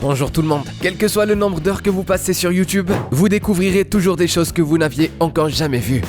Bonjour tout le monde. Quel que soit le nombre d'heures que vous passez sur YouTube, vous découvrirez toujours des choses que vous n'aviez encore jamais vues.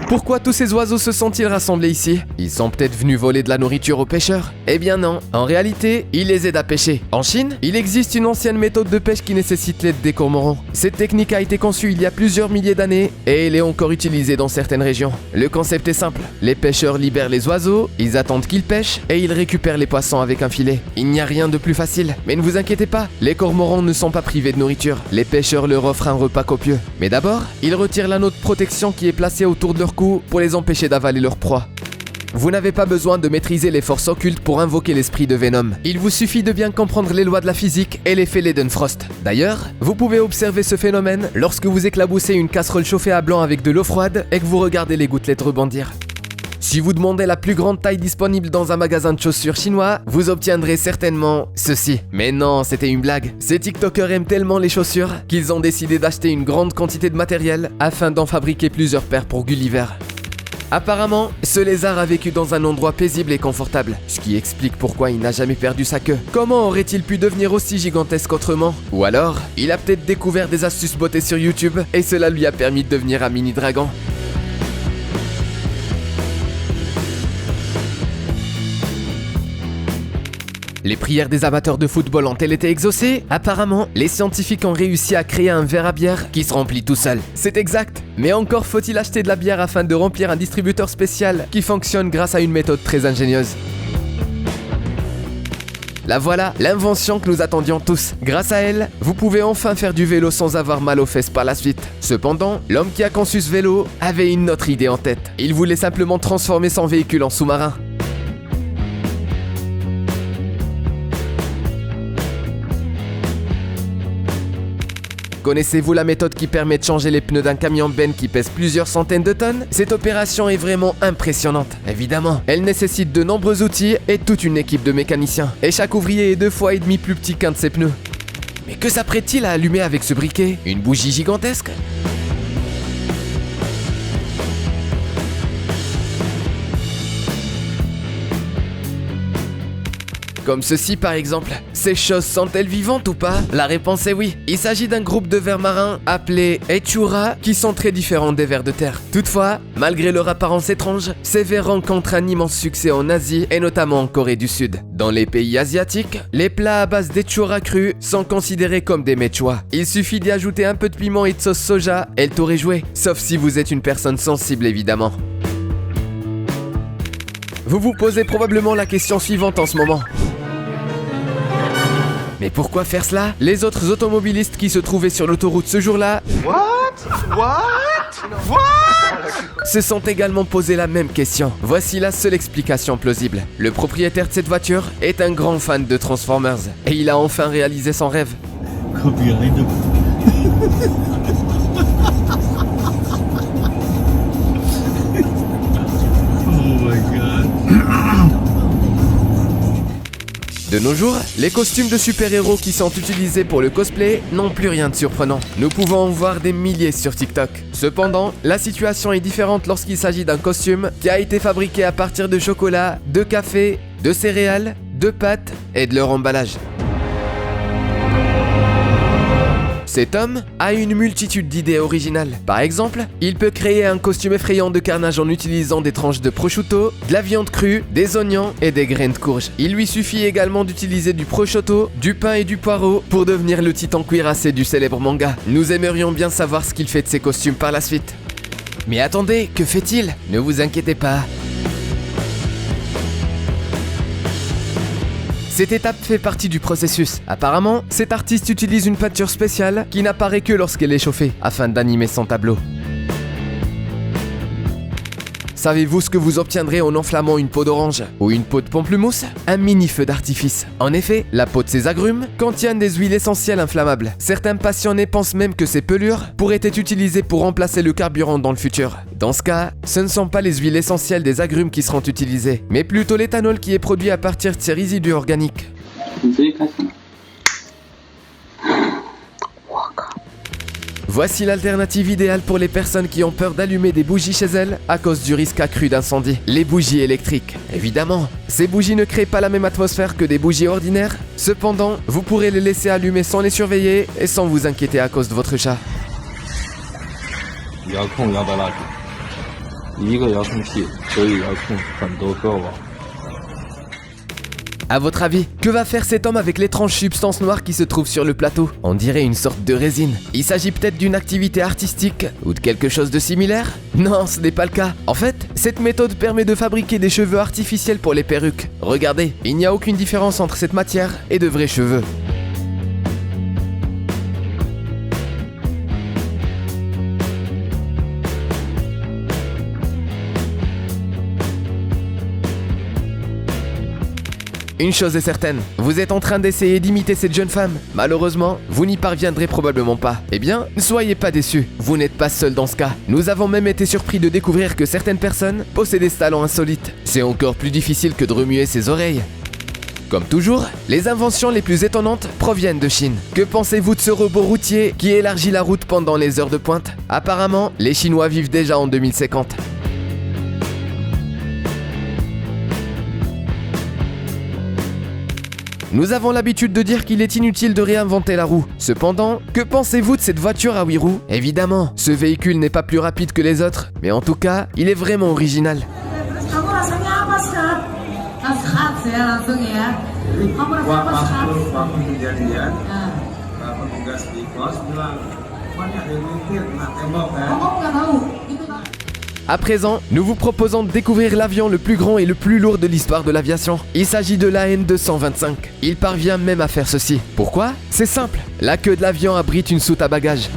Pourquoi tous ces oiseaux se sont-ils rassemblés ici? Ils sont peut-être venus voler de la nourriture aux pêcheurs? Eh bien non, en réalité, ils les aident à pêcher. En Chine, il existe une ancienne méthode de pêche qui nécessite l'aide des cormorans. Cette technique a été conçue il y a plusieurs milliers d'années et elle est encore utilisée dans certaines régions. Le concept est simple, les pêcheurs libèrent les oiseaux, ils attendent qu'ils pêchent et ils récupèrent les poissons avec un filet. Il n'y a rien de plus facile, mais ne vous inquiétez pas, les cormorans ne sont pas privés de nourriture. Les pêcheurs leur offrent un repas copieux. Mais d'abord, ils retirent l'anneau de protection qui est placé autour de leur cou pour les empêcher d'avaler leur proie. Vous n'avez pas besoin de maîtriser les forces occultes pour invoquer l'esprit de Venom. Il vous suffit de bien comprendre les lois de la physique et l'effet Leidenfrost. D'ailleurs, vous pouvez observer ce phénomène lorsque vous éclaboussez une casserole chauffée à blanc avec de l'eau froide et que vous regardez les gouttelettes rebondir. Si vous demandez la plus grande taille disponible dans un magasin de chaussures chinois, vous obtiendrez certainement ceci. Mais non, c'était une blague. Ces TikTokers aiment tellement les chaussures qu'ils ont décidé d'acheter une grande quantité de matériel afin d'en fabriquer plusieurs paires pour Gulliver. Apparemment, ce lézard a vécu dans un endroit paisible et confortable, ce qui explique pourquoi il n'a jamais perdu sa queue. Comment aurait-il pu devenir aussi gigantesque autrement? Ou alors, il a peut-être découvert des astuces beauté sur YouTube et cela lui a permis de devenir un mini dragon. Les prières des amateurs de football ont-elles été exaucées? Apparemment, les scientifiques ont réussi à créer un verre à bière qui se remplit tout seul. C'est exact. Mais encore faut-il acheter de la bière afin de remplir un distributeur spécial qui fonctionne grâce à une méthode très ingénieuse. La voilà, l'invention que nous attendions tous. Grâce à elle, vous pouvez enfin faire du vélo sans avoir mal aux fesses par la suite. Cependant, l'homme qui a conçu ce vélo avait une autre idée en tête. Il voulait simplement transformer son véhicule en sous-marin. Connaissez-vous la méthode qui permet de changer les pneus d'un camion benne qui pèse plusieurs centaines de tonnes? Cette opération est vraiment impressionnante. Évidemment, elle nécessite de nombreux outils et toute une équipe de mécaniciens. Et chaque ouvrier est 2,5 fois plus petit qu'un de ses pneus. Mais que s'apprête-t-il à allumer avec ce briquet? Une bougie gigantesque? Comme ceci par exemple. Ces choses sont-elles vivantes ou pas? La réponse est oui. Il s'agit d'un groupe de vers marins appelés Echura qui sont très différents des vers de terre. Toutefois, malgré leur apparence étrange, ces vers rencontrent un immense succès en Asie et notamment en Corée du Sud. Dans les pays asiatiques, les plats à base d'Echura crus sont considérés comme des mets choi. Il suffit d'y ajouter un peu de piment et de sauce soja et le tour est joué. Sauf si vous êtes une personne sensible évidemment. Vous vous posez probablement la question suivante en ce moment. Mais pourquoi faire cela? Les autres automobilistes qui se trouvaient sur l'autoroute ce jour-là se sont également posé la même question. Voici la seule explication plausible. Le propriétaire de cette voiture est un grand fan de Transformers et il a enfin réalisé son rêve. De nos jours, les costumes de super-héros qui sont utilisés pour le cosplay n'ont plus rien de surprenant. Nous pouvons en voir des milliers sur TikTok. Cependant, la situation est différente lorsqu'il s'agit d'un costume qui a été fabriqué à partir de chocolat, de café, de céréales, de pâtes et de leur emballage. Cet homme a une multitude d'idées originales. Par exemple, il peut créer un costume effrayant de carnage en utilisant des tranches de prosciutto, de la viande crue, des oignons et des graines de courge. Il lui suffit également d'utiliser du prosciutto, du pain et du poireau pour devenir le titan cuirassé du célèbre manga. Nous aimerions bien savoir ce qu'il fait de ses costumes par la suite. Mais attendez, que fait-il? Ne vous inquiétez pas. Cette étape fait partie du processus. Apparemment, cet artiste utilise une peinture spéciale qui n'apparaît que lorsqu'elle est chauffée, afin d'animer son tableau. Savez-vous ce que vous obtiendrez en enflammant une peau d'orange ou une peau de pamplemousse? Un mini feu d'artifice. En effet, la peau de ces agrumes contient des huiles essentielles inflammables. Certains passionnés pensent même que ces pelures pourraient être utilisées pour remplacer le carburant dans le futur. Dans ce cas, ce ne sont pas les huiles essentielles des agrumes qui seront utilisées, mais plutôt l'éthanol qui est produit à partir de ces résidus organiques. Voici l'alternative idéale pour les personnes qui ont peur d'allumer des bougies chez elles à cause du risque accru d'incendie. Les bougies électriques. Évidemment, ces bougies ne créent pas la même atmosphère que des bougies ordinaires. Cependant, vous pourrez les laisser allumer sans les surveiller et sans vous inquiéter à cause de votre chat. À votre avis, que va faire cet homme avec l'étrange substance noire qui se trouve sur le plateau? On dirait une sorte de résine. Il s'agit peut-être d'une activité artistique ou de quelque chose de similaire? Non, ce n'est pas le cas. En fait, cette méthode permet de fabriquer des cheveux artificiels pour les perruques. Regardez, il n'y a aucune différence entre cette matière et de vrais cheveux. Une chose est certaine, vous êtes en train d'essayer d'imiter cette jeune femme. Malheureusement, vous n'y parviendrez probablement pas. Eh bien, ne soyez pas déçus, vous n'êtes pas seul dans ce cas. Nous avons même été surpris de découvrir que certaines personnes possédaient ce talent insolite. C'est encore plus difficile que de remuer ses oreilles. Comme toujours, les inventions les plus étonnantes proviennent de Chine. Que pensez-vous de ce robot routier qui élargit la route pendant les heures de pointe? Apparemment, les Chinois vivent déjà en 2050. Nous avons l'habitude de dire qu'il est inutile de réinventer la roue. Cependant, que pensez-vous de cette voiture à 8 roues? Évidemment, ce véhicule n'est pas plus rapide que les autres, mais en tout cas, il est vraiment original. À présent, nous vous proposons de découvrir l'avion le plus grand et le plus lourd de l'histoire de l'aviation. Il s'agit de l'AN 225. Il parvient même à faire ceci. Pourquoi? C'est simple. La queue de l'avion abrite une soute à bagages.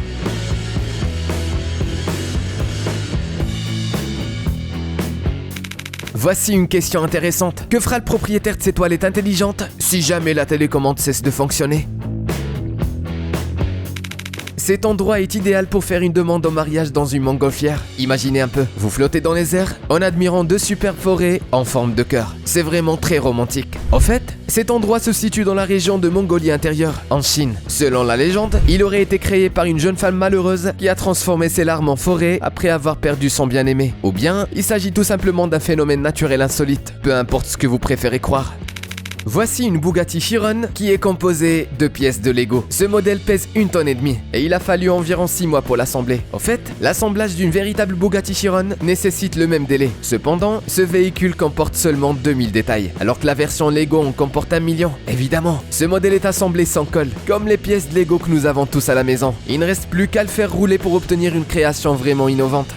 Voici une question intéressante. Que fera le propriétaire de ces toilettes intelligentes si jamais la télécommande cesse de fonctionner? Cet endroit est idéal pour faire une demande en mariage dans une montgolfière. Imaginez un peu, vous flottez dans les airs en admirant deux superbes forêts en forme de cœur. C'est vraiment très romantique. En fait, cet endroit se situe dans la région de Mongolie intérieure, en Chine. Selon la légende, il aurait été créé par une jeune femme malheureuse qui a transformé ses larmes en forêt après avoir perdu son bien-aimé. Ou bien, il s'agit tout simplement d'un phénomène naturel insolite. Peu importe ce que vous préférez croire. Voici une Bugatti Chiron qui est composée de pièces de Lego. Ce modèle pèse 1,5 tonne et il a fallu environ 6 mois pour l'assembler. En fait, l'assemblage d'une véritable Bugatti Chiron nécessite le même délai. Cependant, ce véhicule comporte seulement 2000 détails, alors que la version Lego en comporte 1 million. Évidemment, ce modèle est assemblé sans colle, comme les pièces de Lego que nous avons tous à la maison. Il ne reste plus qu'à le faire rouler pour obtenir une création vraiment innovante.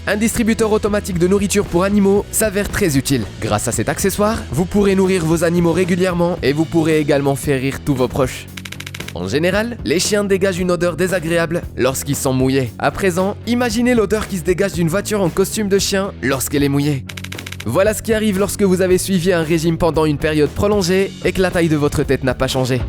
Un distributeur automatique de nourriture pour animaux s'avère très utile. Grâce à cet accessoire, vous pourrez nourrir vos animaux régulièrement et vous pourrez également faire rire tous vos proches. En général, les chiens dégagent une odeur désagréable lorsqu'ils sont mouillés. À présent, imaginez l'odeur qui se dégage d'une voiture en costume de chien lorsqu'elle est mouillée. Voilà ce qui arrive lorsque vous avez suivi un régime pendant une période prolongée et que la taille de votre tête n'a pas changé.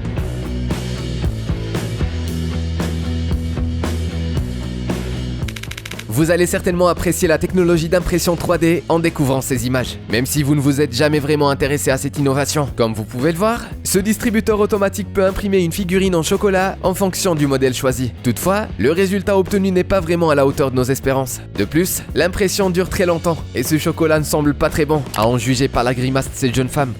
Vous allez certainement apprécier la technologie d'impression 3D en découvrant ces images, même si vous ne vous êtes jamais vraiment intéressé à cette innovation. Comme vous pouvez le voir, ce distributeur automatique peut imprimer une figurine en chocolat en fonction du modèle choisi. Toutefois, le résultat obtenu n'est pas vraiment à la hauteur de nos espérances. De plus, l'impression dure très longtemps et ce chocolat ne semble pas très bon, à en juger par la grimace de cette jeune femme.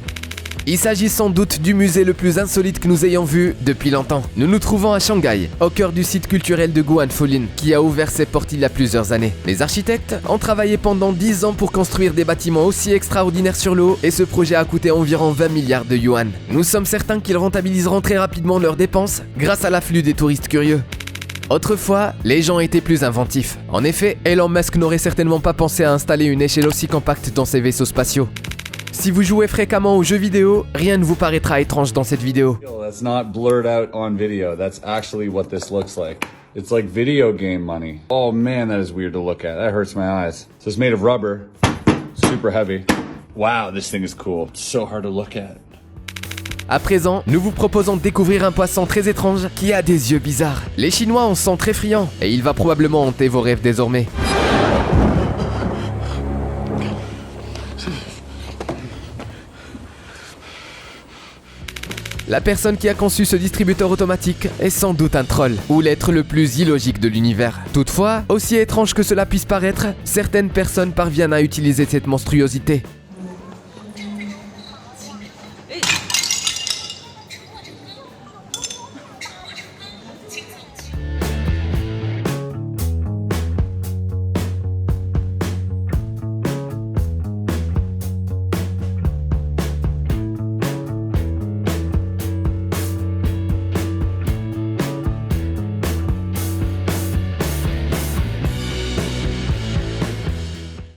Il s'agit sans doute du musée le plus insolite que nous ayons vu depuis longtemps. Nous nous trouvons à Shanghai, au cœur du site culturel de Guanfolin, qui a ouvert ses portes il y a plusieurs années. Les architectes ont travaillé pendant 10 ans pour construire des bâtiments aussi extraordinaires sur l'eau, et ce projet a coûté environ 20 milliards de yuan. Nous sommes certains qu'ils rentabiliseront très rapidement leurs dépenses grâce à l'afflux des touristes curieux. Autrefois, les gens étaient plus inventifs. En effet, Elon Musk n'aurait certainement pas pensé à installer une échelle aussi compacte dans ses vaisseaux spatiaux. Si vous jouez fréquemment aux jeux vidéo, rien ne vous paraîtra étrange dans cette vidéo. That's not blurred out on video. That's actually what this looks like. It's like video game money. Oh man, that is weird to look at. That hurts my eyes. So it's made of rubber. Super heavy. Wow, this thing is cool. It's so hard to look at. À présent, nous vous proposons de découvrir un poisson très étrange qui a des yeux bizarres. Les Chinois en sont très friands et il va probablement hanter vos rêves désormais. La personne qui a conçu ce distributeur automatique est sans doute un troll, ou l'être le plus illogique de l'univers. Toutefois, aussi étrange que cela puisse paraître, certaines personnes parviennent à utiliser cette monstruosité.